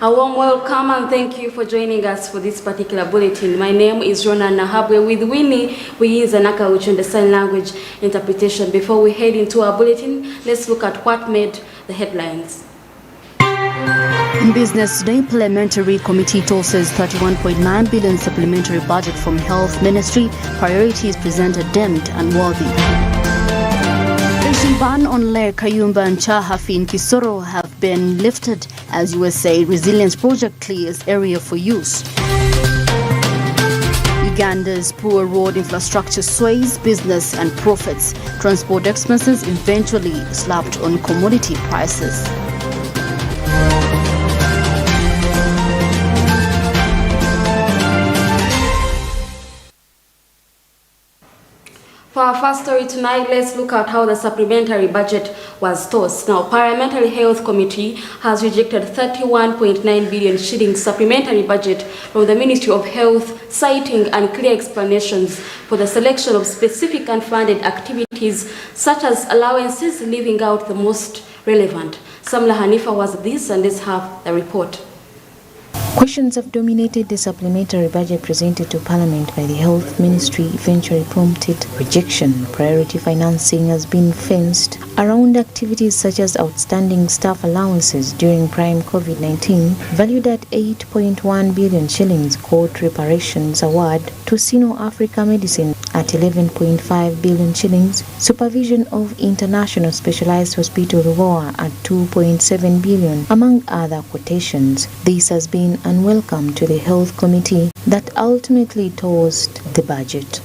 A warm welcome and thank you for joining us for this particular bulletin. My name is Ronah Nahabwe. With Winnie, we use Anaka in the sign language interpretation. Before we head into our bulletin, let's look at what made the headlines. In business today, Parliamentary Committee tosses 31.9 billion supplementary budget from Health Ministry. Priorities presented deemed unworthy. Fishing ban on Lake Kayumba and Chahafi in Kisoro have been lifted as USA Resilience Project clears area for use. Uganda's poor road infrastructure sways business and profits. Transport expenses eventually slapped on commodity prices. For our first story tonight, let's look at how the supplementary budget was tossed. Now, Parliamentary Health Committee has rejected 31.9 billion shillings supplementary budget from the Ministry of Health, citing unclear explanations for the selection of specific unfunded activities, such as allowances, leaving out the most relevant. Samla Hanifa was this, and let's have the report. Questions have dominated the supplementary budget presented to Parliament by the Health Ministry, eventually prompted rejection. Priority financing has been fenced around activities such as outstanding staff allowances during prime COVID-19, valued at 8.1 billion shillings, court reparations award to Sino Africa Medicine at 11.5 billion shillings, supervision of International Specialized Hospital Ruvoa at 2.7 billion, among other quotations. This has been unwelcome to the Health Committee that ultimately tossed the budget.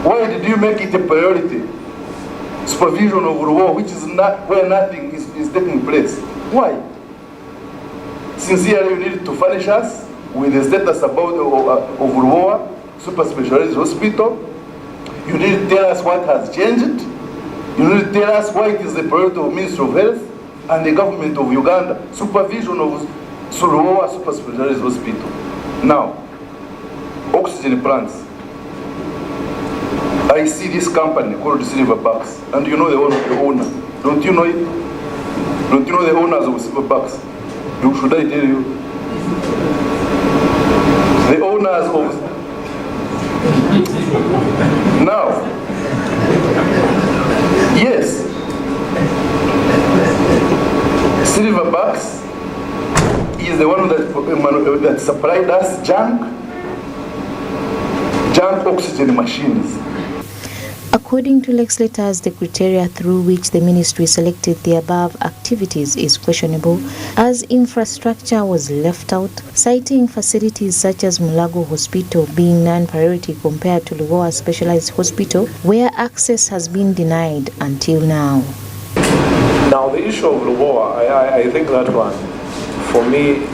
Why did you make it a priority? Supervision of Ruvoa, which is not where nothing is taking place. Why? Sincerely, you need to furnish us with the status about of Ruvoa super specialized hospital. You need to tell us what has changed. You need to tell us why it is the priority of Ministry of Health and the government of Uganda. Supervision of Ruvoa super specialized hospital. Now, oxygen plants. I see this company called Silverbacks, and you know the owner. Don't you know it? Don't you know the owners of Silverbacks? Should I tell you? The owners of... Now, yes, Silverbacks is the one that supplied us junk oxygen machines. According to legislators, the criteria through which the ministry selected the above activities is questionable, as infrastructure was left out, citing facilities such as Mulago Hospital being non-priority compared to Ruvoa Specialized Hospital, where access has been denied until now. Now, the issue of Ruvoa, I think that one, for me,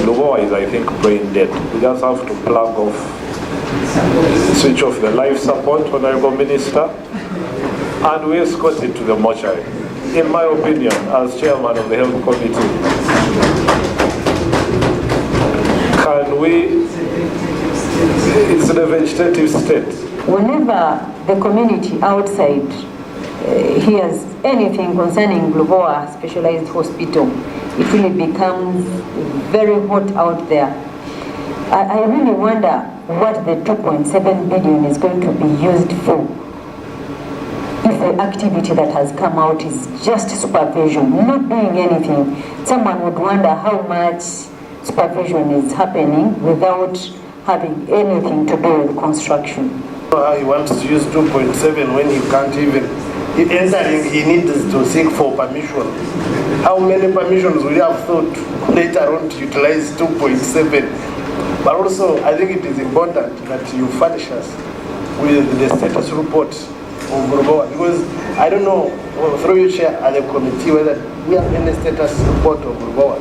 Ruvoa is, I think, brain dead. We just have to plug off, switch off the life support, Honorable Minister, and we escort it to the mortuary. In my opinion, as chairman of the Health Committee, can we, it's the vegetative state. Whenever the community outside hears anything concerning Ruvoa Specialized Hospital, it really becomes very hot out there. I really wonder what the 2.7 billion is going to be used for. If the activity that has come out is just supervision, not doing anything, someone would wonder how much supervision is happening without having anything to do with construction. He wants to use 2.7 when he can't even, entering he needs to seek for permission. How many permissions will you have thought later on to utilize 2.7? But also, I think it is important that you furnish us with the status report of Ruvoa, because I don't know, through you chair at the committee, whether we have any status report of Ruvoa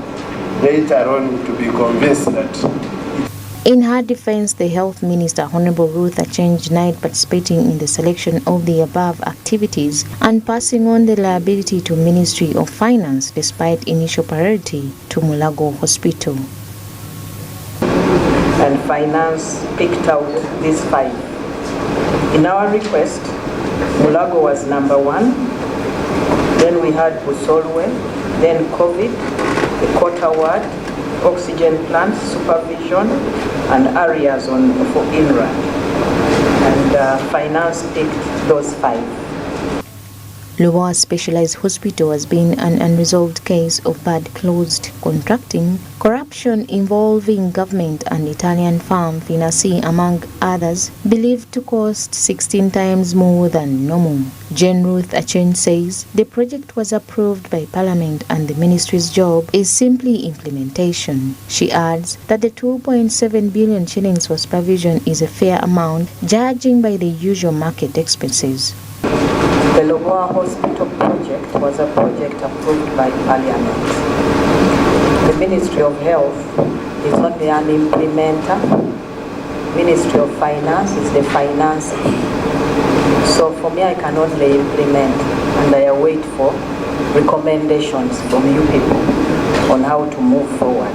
later on to be convinced that. In her defense, the Health Minister, Honorable Ruth Aceng, denied participating in the selection of the above activities and passing on the liability to Ministry of Finance despite initial priority to Mulago Hospital. And Finance picked out these 5. In our request, Mulago was number 1. Then we had Busolwe, then COVID, the quarter ward, oxygen plants, supervision, and areas for INRA. And finance picked those 5. Lubowa Specialized Hospital has been an unresolved case of bad closed contracting, corruption involving government and Italian firm Finassi, among others, believed to cost 16 times more than normal. Jane Ruth Acheng says the project was approved by Parliament and the Ministry's job is simply implementation. She adds that the 2.7 billion shillings for supervision is a fair amount, judging by the usual market expenses. The Lubowa Hospital project was a project approved by Parliament. The Ministry of Health is only an implementer. Ministry of Finance is the financier. So for me, I can only implement, and I await for recommendations from you people on how to move forward.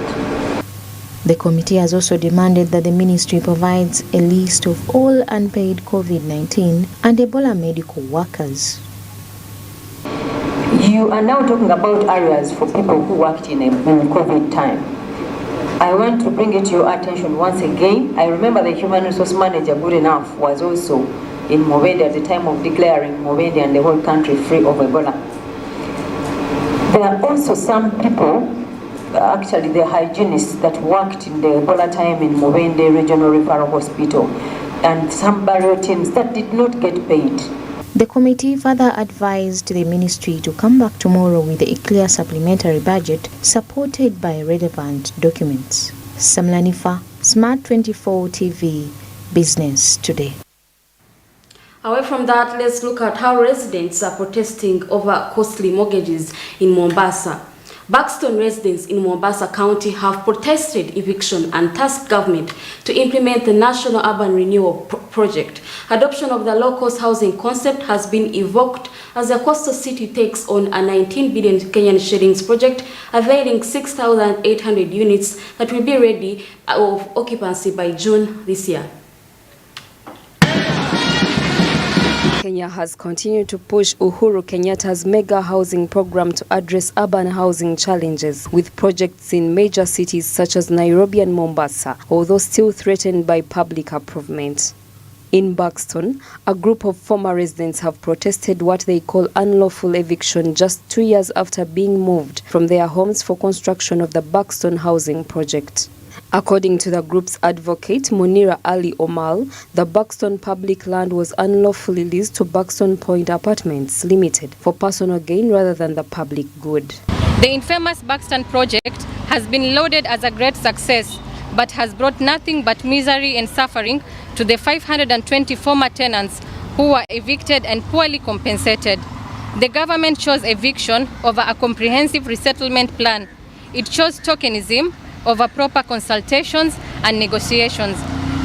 The committee has also demanded that the ministry provides a list of all unpaid COVID-19 and Ebola medical workers. You are now talking about areas for people who worked in COVID time. I want to bring it to your attention once again. I remember the human resource manager, good enough, was also in Mubende at the time of declaring Mubende and the whole country free of Ebola. There are also some people, actually the hygienists that worked in the Ebola time in Mubende Regional Referral Hospital, and some burial teams that did not get paid. The committee further advised the ministry to come back tomorrow with a clear supplementary budget supported by relevant documents. Samlanifa, Smart 24 TV, Business Today. Away from that, let's look at how residents are protesting over costly mortgages in Mombasa. Buxton residents in Mombasa County have protested eviction and tasked government to implement the National Urban Renewal Project. Adoption of the low-cost housing concept has been evoked as the coastal city takes on a 19 billion Kenyan shillings project, availing 6,800 units that will be ready of occupancy by June this year. Kenya has continued to push Uhuru Kenyatta's mega housing program to address urban housing challenges, with projects in major cities such as Nairobi and Mombasa, although still threatened by public improvement. In Buxton, a group of former residents have protested what they call unlawful eviction just 2 years after being moved from their homes for construction of the Buxton housing project. According to the group's advocate, Munira Ali Omal, the Buxton public land was unlawfully leased to Buxton Point Apartments Limited for personal gain rather than the public good. The infamous Buxton project has been lauded as a great success, but has brought nothing but misery and suffering to the 520 former tenants who were evicted and poorly compensated. The government chose eviction over a comprehensive resettlement plan. It chose tokenism over proper consultations and negotiations.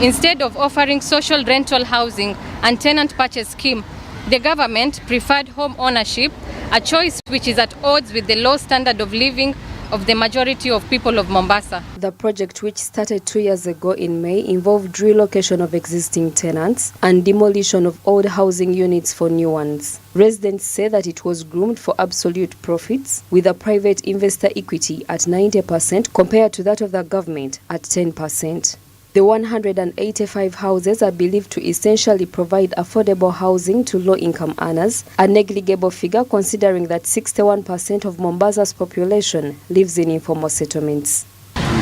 Instead of offering social rental housing and tenant purchase scheme, the government preferred home ownership, a choice which is at odds with the low standard of living of the majority of people of Mombasa. The project, which started 2 years ago in May, involved relocation of existing tenants and demolition of old housing units for new ones. Residents say that it was groomed for absolute profits, with a private investor equity at 90% compared to that of the government at 10%. The 185 houses are believed to essentially provide affordable housing to low-income earners, a negligible figure considering that 61% of Mombasa's population lives in informal settlements.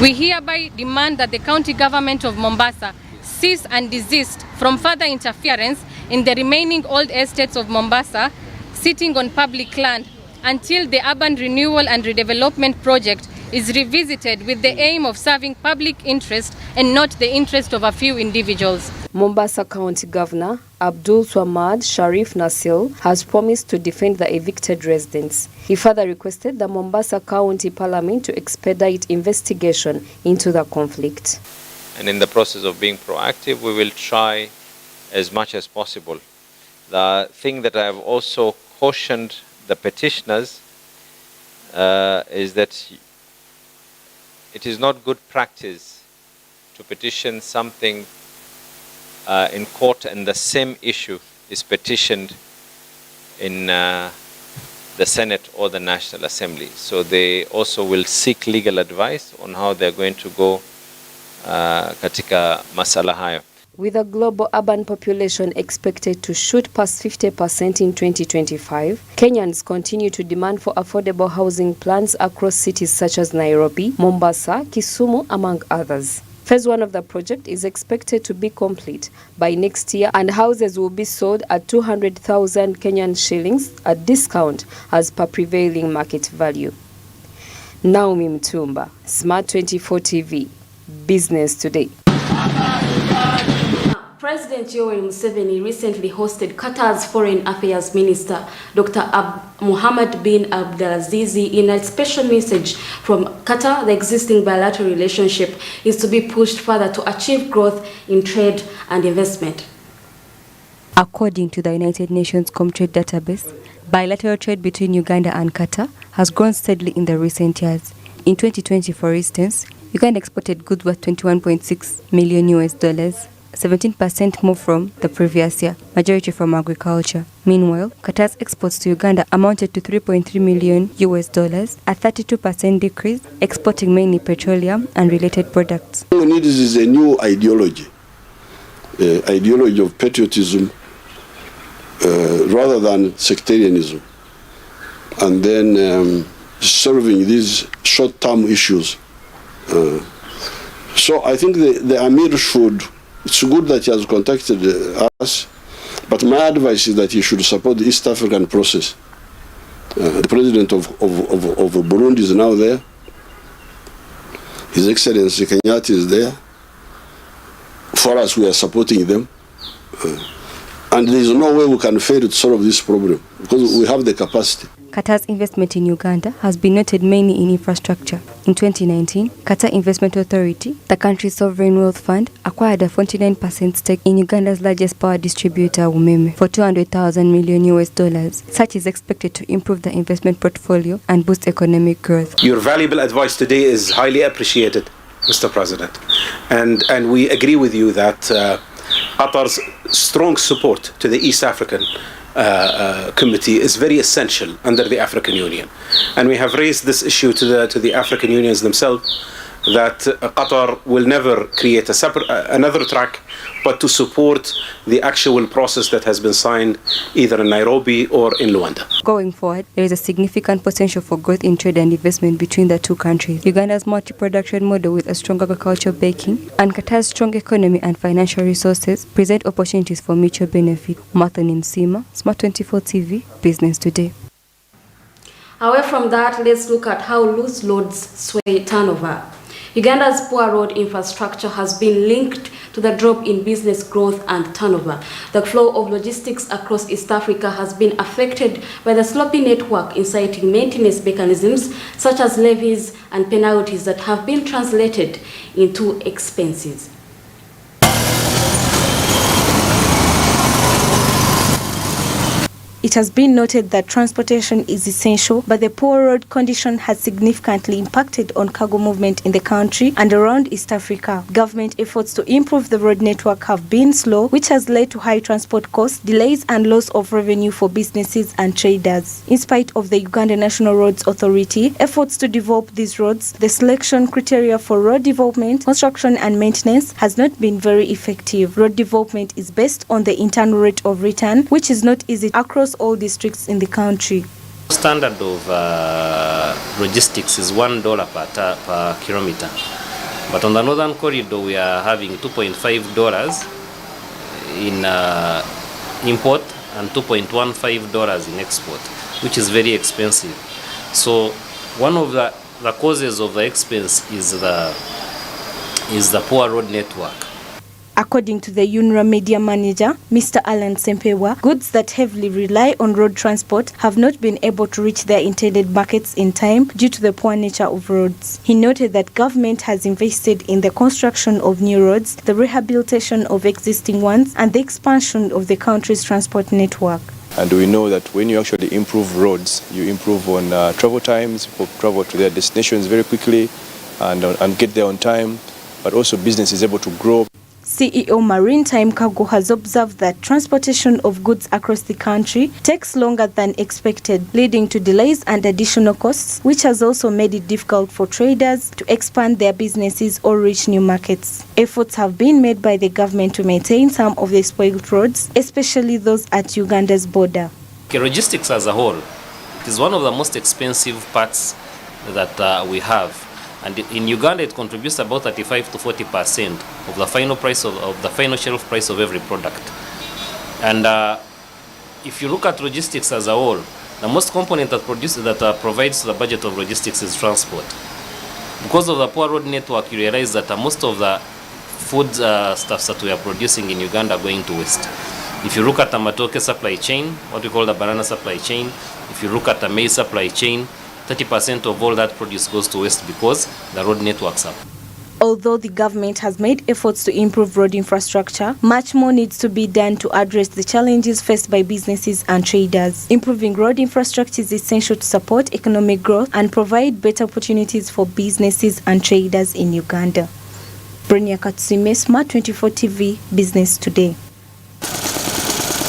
We hereby demand that the county government of Mombasa cease and desist from further interference in the remaining old estates of Mombasa sitting on public land until the urban renewal and redevelopment project is revisited with the aim of serving public interest and not the interest of a few individuals. Mombasa County Governor Abdul Swamad Sharif Nasil has promised to defend the evicted residents. He further requested the Mombasa County Parliament to expedite investigation into the conflict. And in the process of being proactive, we will try as much as possible. The thing that I have also cautioned the petitioners is that it is not good practice to petition something in court and the same issue is petitioned in the Senate or the National Assembly. So they also will seek legal advice on how they're going to go katika masala hayo. With a global urban population expected to shoot past 50% in 2025, Kenyans continue to demand for affordable housing plans across cities such as Nairobi, Mombasa, Kisumu, among others. Phase 1 of the project is expected to be complete by next year, and houses will be sold at 200,000 Kenyan shillings, a discount as per prevailing market value. Naomi Mtumba, Smart 24 TV, Business Today. President Yoweri Museveni recently hosted Qatar's Foreign Affairs Minister, Dr. Mohammed bin Abdelaziz. In a special message from Qatar, the existing bilateral relationship is to be pushed further to achieve growth in trade and investment. According to the United Nations Comtrade database, bilateral trade between Uganda and Qatar has grown steadily in the recent years. In 2020, for instance, Uganda exported goods worth $21.6 million, 17% more from the previous year, majority from agriculture. Meanwhile, Qatar's exports to Uganda amounted to $3.3 million, a 32% decrease, exporting mainly petroleum and related products. What we need is a new ideology, ideology of patriotism rather than sectarianism, and then solving these short-term issues. So I think the Amir should. It's good that he has contacted us, but my advice is that he should support the East African process. The president of Burundi is now there. His Excellency Kenyatta is there. For us, we are supporting them. And there is no way we can fail to solve this problem, because we have the capacity. Qatar's investment in Uganda has been noted mainly in infrastructure. In 2019, Qatar Investment Authority, the country's sovereign wealth fund, acquired a 49% stake in Uganda's largest power distributor, Umeme, for $200,000 million. Such is expected to improve the investment portfolio and boost economic growth. Your valuable advice today is highly appreciated, Mr. President. And we agree with you that Qatar's strong support to the East African Committee is very essential under the African Union, and we have raised this issue to the African Unions themselves, that Qatar will never create a separate another track, but to support the actual process that has been signed either in Nairobi or in Luanda. Going forward, there is a significant potential for growth in trade and investment between the two countries. Uganda's multi-production model with a strong agricultural backing and Qatar's strong economy and financial resources present opportunities for mutual benefit. Martha Nimsima, Smart 24 TV, Business Today. Away from that, let's look at how loose loads sway turnover. Uganda's poor road infrastructure has been linked to the drop in business growth and turnover. The flow of logistics across East Africa has been affected by the sloppy network, inciting maintenance mechanisms such as levies and penalties that have been translated into expenses. It has been noted that transportation is essential, but the poor road condition has significantly impacted on cargo movement in the country and around East Africa. Government efforts to improve the road network have been slow, which has led to high transport costs, delays and loss of revenue for businesses and traders. In spite of the Uganda National Roads Authority efforts to develop these roads, the selection criteria for road development, construction and maintenance has not been very effective. Road development is based on the internal rate of return, which is not easy across all districts in the country. Standard of logistics is $1 per kilometer, but on the northern corridor we are having $2.5 in import and $2.15 in export, which is very expensive. So one of the causes of the expense is the poor road network. According to the UNRA media manager, Mr. Alan Sempewa, goods that heavily rely on road transport have not been able to reach their intended markets in time due to the poor nature of roads. He noted that government has invested in the construction of new roads, the rehabilitation of existing ones, and the expansion of the country's transport network. And we know that when you actually improve roads, you improve on travel times, people travel to their destinations very quickly and get there on time, but also business is able to grow. CEO Maritime Cargo has observed that transportation of goods across the country takes longer than expected, leading to delays and additional costs, which has also made it difficult for traders to expand their businesses or reach new markets. Efforts have been made by the government to maintain some of the spoiled roads, especially those at Uganda's border. Logistics as a whole, it is one of the most expensive parts that we have. And in Uganda, it contributes about 35 to 40% of the final price of the final shelf price of every product. And if you look at logistics as a whole, the most component that provides the budget of logistics is transport. Because of the poor road network, you realize that most of the food stuffs that we are producing in Uganda are going to waste. If you look at the matoke supply chain, what we call the banana supply chain, if you look at the maize supply chain, 30% of all that produce goes to waste because the road networks are. Although the government has made efforts to improve road infrastructure, much more needs to be done to address the challenges faced by businesses and traders. Improving road infrastructure is essential to support economic growth and provide better opportunities for businesses and traders in Uganda. Brenya Katsime, Smart 24 TV, Business Today.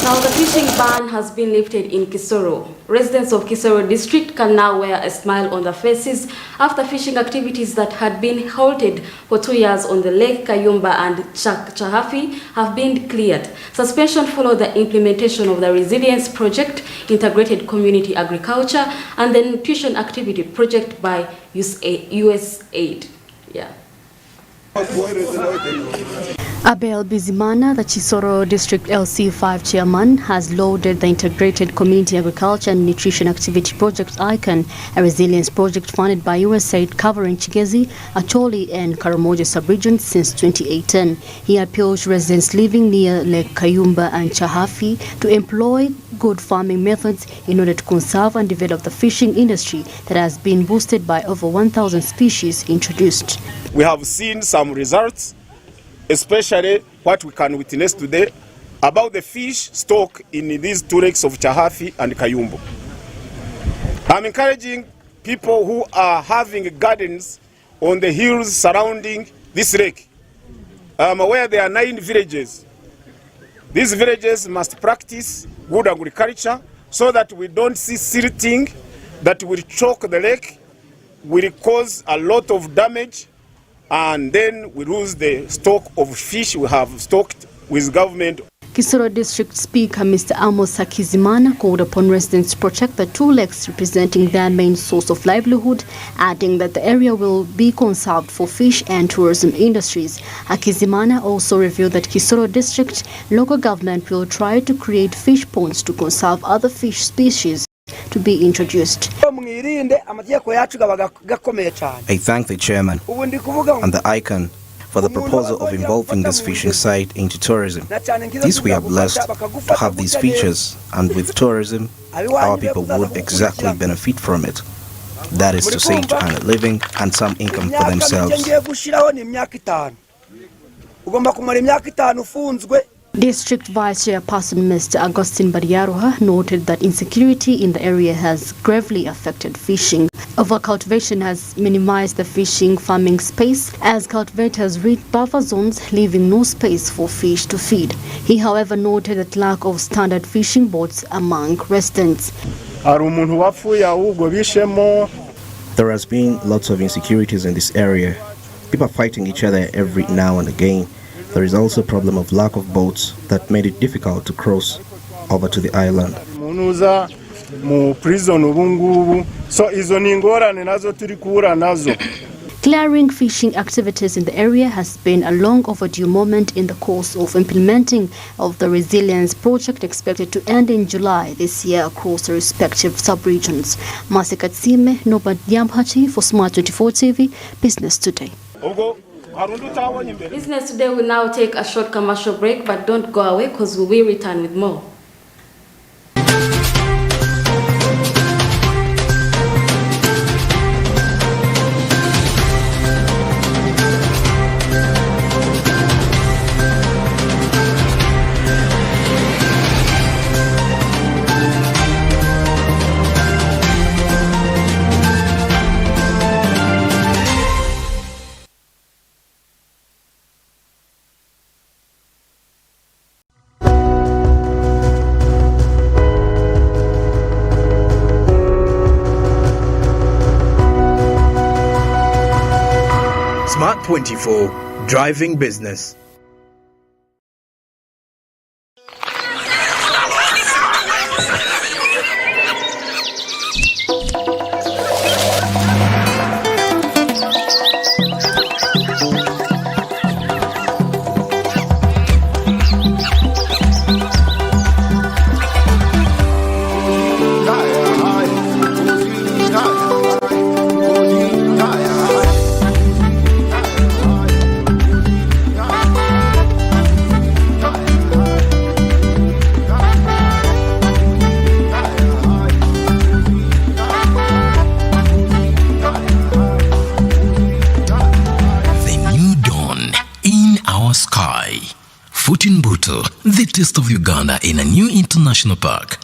Now, the fishing ban has been lifted in Kisoro. Residents of Kisoro district can now wear a smile on their faces after fishing activities that had been halted for 2 years on the Lake Kayumba and Chahafi have been cleared. Suspension followed the implementation of the Resilience Project, Integrated Community Agriculture, and the Nutrition Activity Project by USAID. Yeah. Abel Bizimana, the Kisoro District LC5 chairman, has lauded the Integrated Community Agriculture and Nutrition Activity Project ICAN, a resilience project funded by USAID covering Chigezi, Acholi and Karamoja sub-regions since 2018. He appealed to residents living near Lake Kayumba and Chahafi to employ good farming methods in order to conserve and develop the fishing industry that has been boosted by over 1,000 species introduced. We have seen some results, especially what we can witness today about the fish stock in these two lakes of Chahafi and Kayumbu. I'm encouraging people who are having gardens on the hills surrounding this lake, where there are 9 villages. These villages must practice good agriculture so that we don't see silting that will choke the lake, will cause a lot of damage, and then we lose the stock of fish we have stocked with government. Kisoro District Speaker Mr. Amos Hakizimana called upon residents to protect the 2 lakes representing their main source of livelihood, adding that the area will be conserved for fish and tourism industries. Hakizimana also revealed that Kisoro District local government will try to create fish ponds to conserve other fish species to be introduced. I thank the chairman and the ICAN for the proposal of involving this fishing site into tourism. This we are blessed to have these features, and with tourism, our people would exactly benefit from it. That is to say, to earn a living and some income for themselves. District Vice Chairperson Mr. Agustin Badiaroha noted that insecurity in the area has gravely affected fishing. Overcultivation has minimized the fishing farming space as cultivators reach buffer zones, leaving no space for fish to feed. He, however, noted that lack of standard fishing boats among residents. There has been lots of insecurities in this area. People are fighting each other every now and again. There is also a problem of lack of boats that made it difficult to cross over to the island. Clearing fishing activities in the area has been a long overdue moment in the course of implementing of the Resilience Project expected to end in July this year across the respective sub-regions. Masikatsime Nobad Yamhachi for Smart 24 TV, Business Today. Business Today will now take a short commercial break, but don't go away because we will return with more. Smart 24, driving business. The taste of Uganda in a new international park.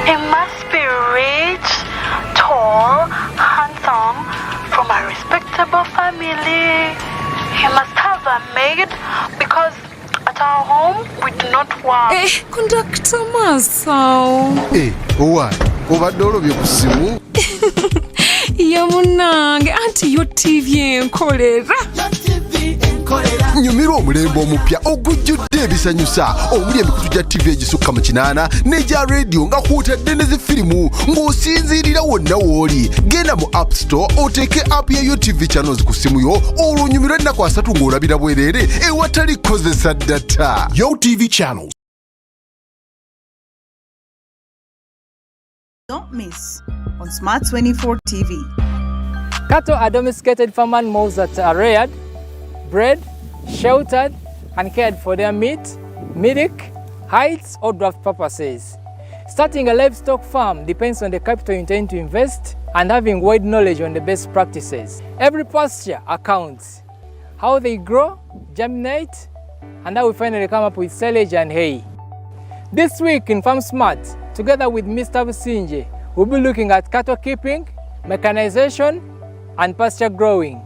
He must be rich, tall, handsome, from a respectable family. He must have a maid because at our home we do not work. Conductor Masao. What? Overdolo byokusimu. Yamunange anti yo TV enkolera. Nyumiro omulembe omupya ogujjudde ebisanyusa omuli emikutu gya TV egisukka mu 8 n'egya radio nga kwotadde ne zifirimu ng'osinziirira wonna w'oli. Genda mu App Store oteeke app ya UTV channels ku simu yo olwo onyumirwe ennaku 3 ng'olabira bwereere ewatali kozesa data. UTV channels. Don't miss on Smart 24 TV. Cattle are domesticated farm animals that are reared, bred, sheltered, and cared for their meat, milk, hides, or draft purposes. Starting a livestock farm depends on the capital you intend to invest and having wide knowledge on the best practices. Every pasture accounts. How they grow, germinate, and how we finally come up with silage and hay. This week in Farm Smart, together with Mr. Businje, we'll be looking at cattle keeping, mechanization, and pasture growing.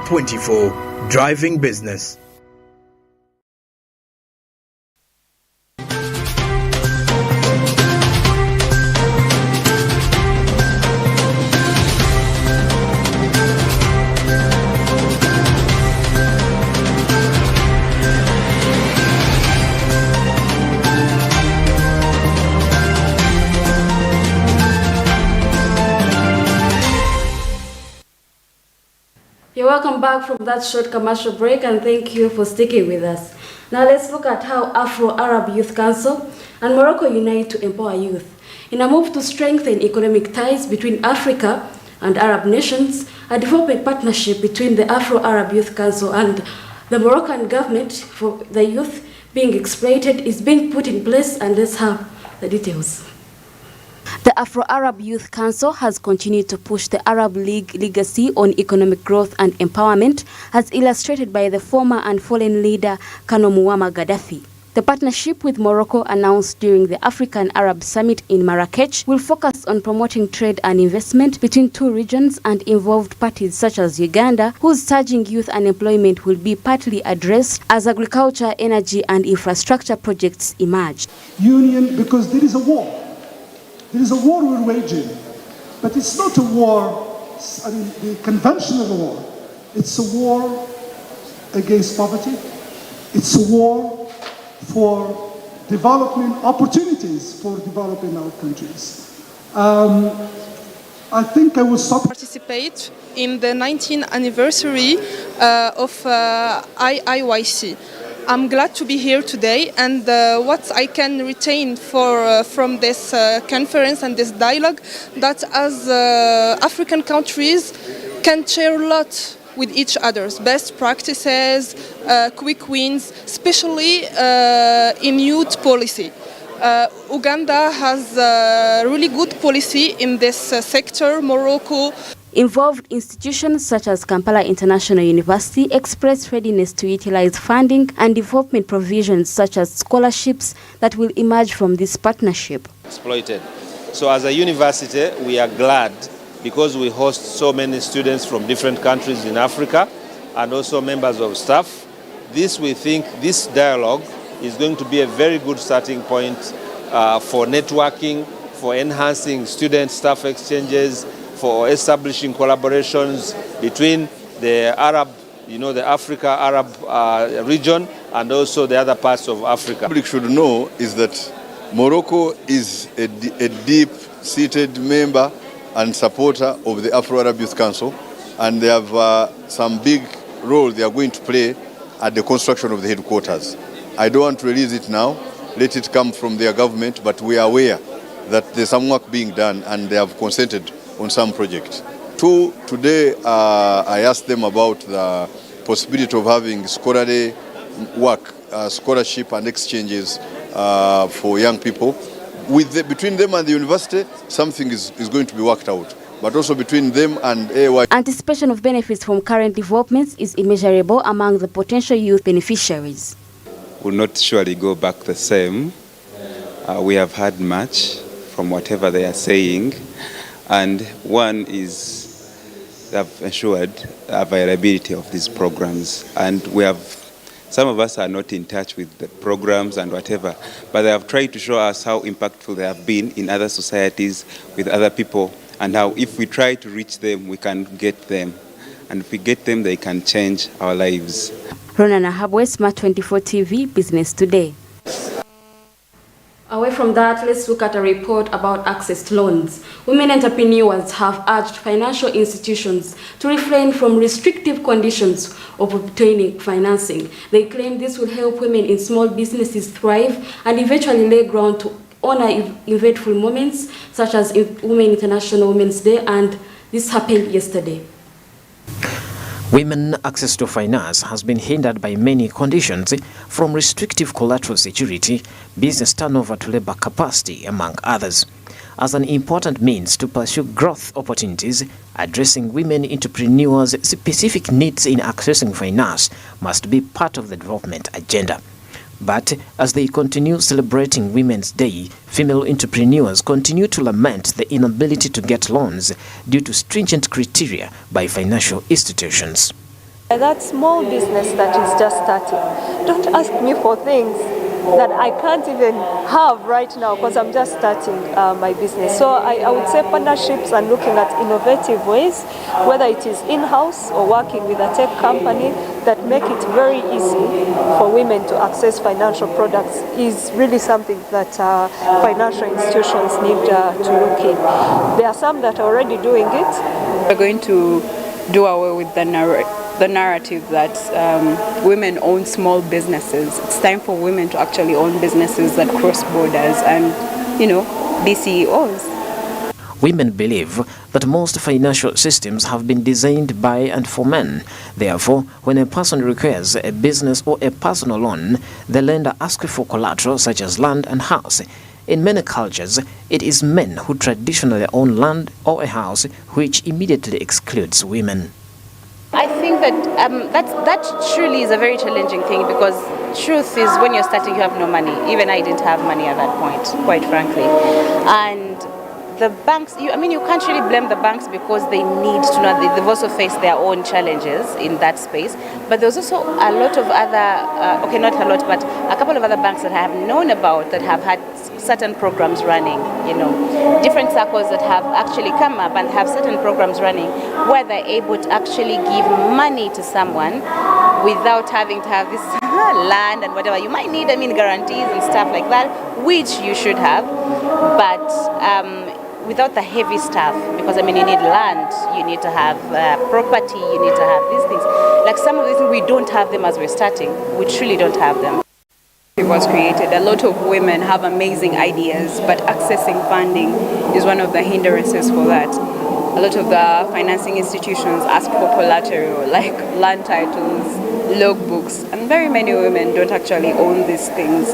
Smart 24, Driving Business. You're welcome back from that short commercial break, and thank you for sticking with us. Now let's look at how Afro-Arab Youth Council and Morocco unite to empower youth. In a move to strengthen economic ties between Africa and Arab nations, a development partnership between the Afro-Arab Youth Council and the Moroccan government for the youth being exploited is being put in place, and let's have the details. The Afro-Arab Youth Council has continued to push the Arab League legacy on economic growth and empowerment, as illustrated by the former and fallen leader Colonel Muammar Gaddafi. The partnership with Morocco, announced during the African Arab Summit in Marrakech, will focus on promoting trade and investment between two regions and involved parties such as Uganda, whose surging youth unemployment will be partly addressed as agriculture, energy and infrastructure projects emerge. Union, because there is a war. There is a war we're waging, but it's not a war, I mean, the conventional war. It's a war against poverty. It's a war for development opportunities for developing our countries. I think I will stop. Participate in the 19th anniversary of IIYC. I'm glad to be here today, and what I can retain from this conference and this dialogue, that as African countries can share a lot with each other's best practices, quick wins, especially in youth policy. Uganda has a really good policy in this sector. Morocco. Involved institutions such as Kampala International University express readiness to utilize funding and development provisions such as scholarships that will emerge from this partnership. Exploited. So as a university, we are glad because we host so many students from different countries in Africa and also members of staff. We think this dialogue is going to be a very good starting point for networking, for enhancing student-staff exchanges, for establishing collaborations between the Arab, the Africa-Arab region and also the other parts of Africa. The public should know is that Morocco is a deep-seated member and supporter of the Afro-Arab Youth Council, and they have some big role they are going to play at the construction of the headquarters. I don't want to release it now, let it come from their government, but we are aware that there's some work being done and they have consented on some projects. Today, I asked them about the possibility of having scholarly work, scholarship and exchanges for young people. Between them and the university, something is going to be worked out. But also between them and AY. Anticipation of benefits from current developments is immeasurable among the potential youth beneficiaries. Will not surely go back the same. We have had much from whatever they are saying. And one is they have ensured availability of these programs. And some of us are not in touch with the programs and whatever, but they have tried to show us how impactful they have been in other societies with other people, and how if we try to reach them, we can get them. And if we get them, they can change our lives. Ronah, Nahabwe, Smart 24 TV, Business Today. Away from that, let's look at a report about access to loans. Women entrepreneurs have urged financial institutions to refrain from restrictive conditions of obtaining financing. They claim this will help women in small businesses thrive and eventually lay ground to honor eventful moments such as Women International Women's Day, and this happened yesterday. Women access to finance has been hindered by many conditions, from restrictive collateral security, business turnover to labor capacity, among others. As an important means to pursue growth opportunities, addressing women entrepreneurs' specific needs in accessing finance must be part of the development agenda. But as they continue celebrating Women's Day, female entrepreneurs continue to lament the inability to get loans due to stringent criteria by financial institutions. That small business that is just starting, don't ask me for things that I can't even have right now because I'm just starting my business. So I would say partnerships and looking at innovative ways, whether it is in-house or working with a tech company that make it very easy for women to access financial products is really something that financial institutions need to look in. There are some that are already doing it. We're going to do away with the narrative that women own small businesses. It's time for women to actually own businesses that cross borders and, be CEOs. Women believe that most financial systems have been designed by and for men. Therefore, when a person requires a business or a personal loan, the lender asks for collateral such as land and house. In many cultures, it is men who traditionally own land or a house, which immediately excludes women. I think that that truly is a very challenging thing, because truth is when you're starting you have no money. Even I didn't have money at that point, quite frankly. And the banks, you can't really blame the banks because they need to know, they've also faced their own challenges in that space. But there's also a lot of other, not a lot, but a couple of other banks that I have known about that have had certain programs running, different circles that have actually come up and have certain programs running where they're able to actually give money to someone without having to have this land and whatever. You might need, guarantees and stuff like that, which you should have, but without the heavy stuff, because you need land, you need to have property, you need to have these things. Like some of these things, we don't have them as we're starting. We truly don't have them. It was created. A lot of women have amazing ideas, but accessing funding is one of the hindrances for that. A lot of the financing institutions ask for collateral, like land titles, logbooks, and very many women don't actually own these things.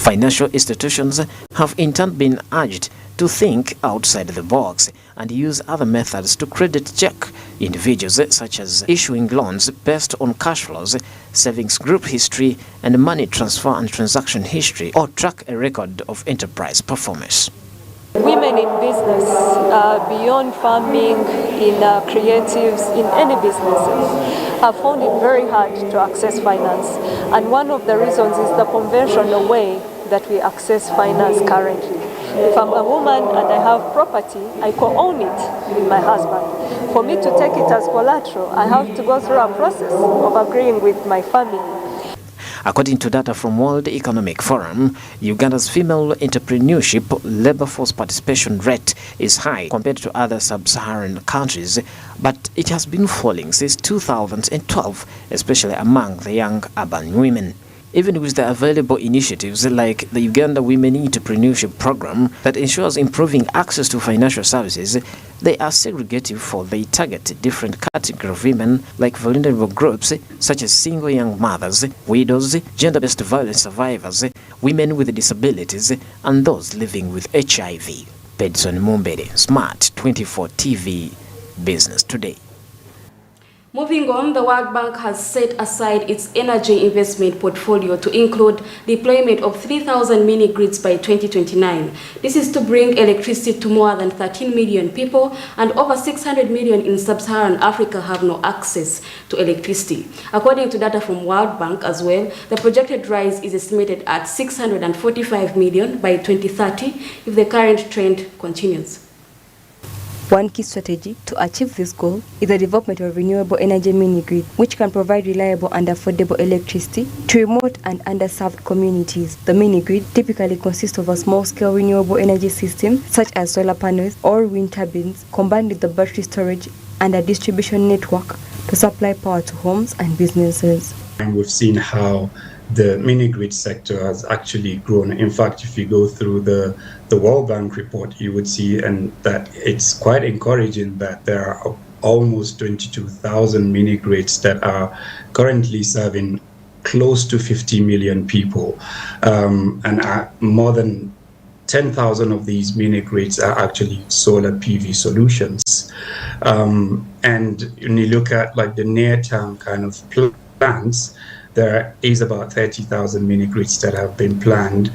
Financial institutions have in turn been urged to think outside the box and use other methods to credit check individuals, such as issuing loans based on cash flows, savings group history, and money transfer and transaction history, or track a record of enterprise performance. Women in business, beyond farming, in creatives, in any businesses, have found it very hard to access finance. And one of the reasons is the conventional way that we access finance currently. If I'm a woman and I have property, I co-own it with my husband. For me to take it as collateral, I have to go through a process of agreeing with my family. According to data from World Economic Forum, Uganda's female entrepreneurship labor force participation rate is high compared to other sub-Saharan countries, but it has been falling since 2012, especially among the young urban women. Even with the available initiatives like the Uganda Women Entrepreneurship Program that ensures improving access to financial services, they are segregative, for they target different categories of women like vulnerable groups such as single young mothers, widows, gender-based violence survivors, women with disabilities, and those living with HIV. Pedson Mumbere, Smart 24 TV, Business Today. Moving on, the World Bank has set aside its energy investment portfolio to include deployment of 3,000 mini-grids by 2029. This is to bring electricity to more than 13 million people, and over 600 million in sub-Saharan Africa have no access to electricity. According to data from World Bank as well, the projected rise is estimated at 645 million by 2030 if the current trend continues. One key strategy to achieve this goal is the development of renewable energy mini-grid, which can provide reliable and affordable electricity to remote and underserved communities. The mini-grid typically consists of a small-scale renewable energy system, such as solar panels or wind turbines, combined with the battery storage and a distribution network to supply power to homes and businesses. And we've seen how the mini-grid sector has actually grown. In fact, if you go through the World Bank report, you would see that it's quite encouraging that there are almost 22,000 mini-grids that are currently serving close to 50 million people. And more than 10,000 of these mini-grids are actually solar PV solutions. And when you look at the near-term kind of plans, there is about 30,000 mini-grids that have been planned.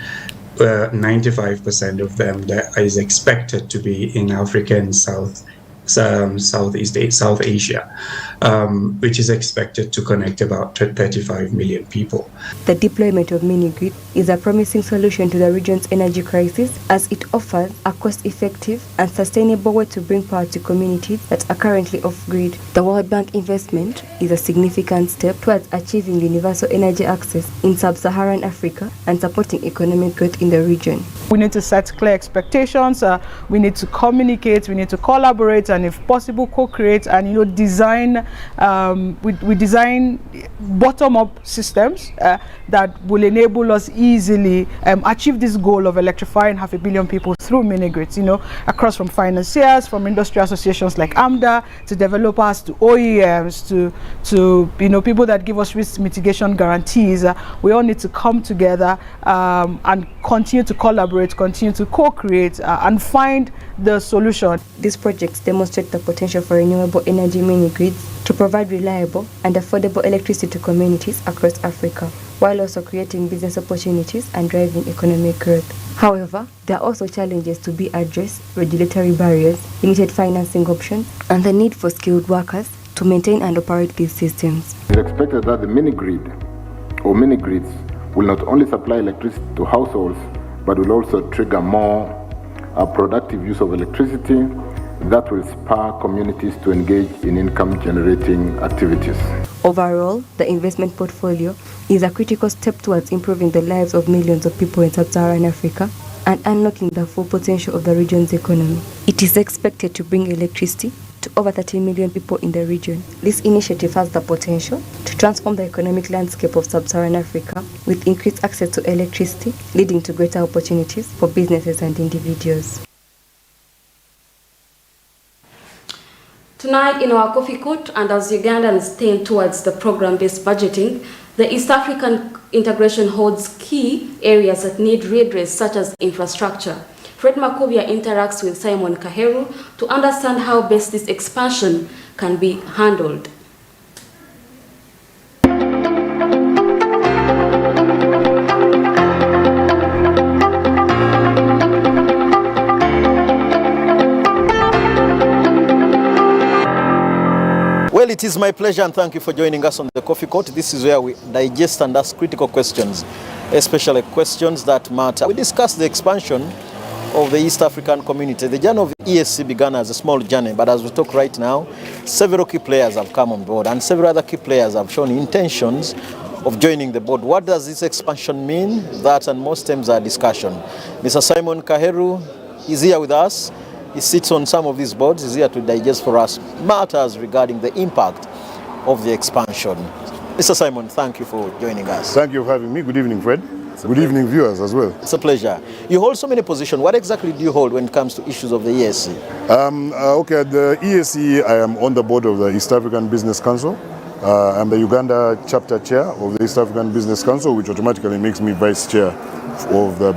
95% of them that is expected to be in Africa and South South Asia, which is expected to connect about 35 million people. The deployment of mini-grid is a promising solution to the region's energy crisis, as it offers a cost-effective and sustainable way to bring power to communities that are currently off-grid. The World Bank investment is a significant step towards achieving universal energy access in sub-Saharan Africa and supporting economic growth in the region. We need to set clear expectations, we need to communicate, we need to collaborate, and if possible co-create and design. We design bottom-up systems that will enable us easily achieve this goal of electrifying 500 million people through mini-grids, across from financiers, from industry associations like AMDA, to developers, to OEMs, to people that give us risk mitigation guarantees. We all need to come together and continue to collaborate, continue to co-create and find the solution. These projects demonstrate the potential for renewable energy mini-grids to provide reliable and affordable electricity to communities across Africa, while also creating business opportunities and driving economic growth. However, there are also challenges to be addressed: regulatory barriers, limited financing options, and the need for skilled workers to maintain and operate these systems. It is expected that the mini-grid or mini-grids will not only supply electricity to households, but will also trigger more productive use of electricity that will spur communities to engage in income-generating activities. Overall, the investment portfolio is a critical step towards improving the lives of millions of people in sub-Saharan Africa and unlocking the full potential of the region's economy. It is expected to bring electricity to over 30 million people in the region. This initiative has the potential to transform the economic landscape of sub-Saharan Africa with increased access to electricity, leading to greater opportunities for businesses and individuals. Tonight in our coffee court, and as Ugandans tend towards the program-based budgeting, the East African integration holds key areas that need redress, such as infrastructure. Fred Makubia interacts with Simon Kaheru to understand how best this expansion can be handled. Well, it is my pleasure and thank you for joining us on the Coffee Court. This is where we digest and ask critical questions, especially questions that matter. We discuss the expansion of the East African community. The journey of ESC began as a small journey, but as we talk right now, several key players have come on board and several other key players have shown intentions of joining the board. What does this expansion mean? That and most terms are discussion. Mr. Simon Kaheru is here with us. He sits on some of these boards. He's here to digest for us matters regarding the impact of the expansion. Mr. Simon, thank you for joining us. Thank you for having me. Good evening, Fred. Good evening, viewers as well. It's a pleasure. You hold so many positions. What exactly do you hold when it comes to issues of the ESC? Okay, at the ESC, I am on the board of the East African Business Council. I'm the Uganda chapter chair of the East African Business Council, which automatically makes me vice chair of the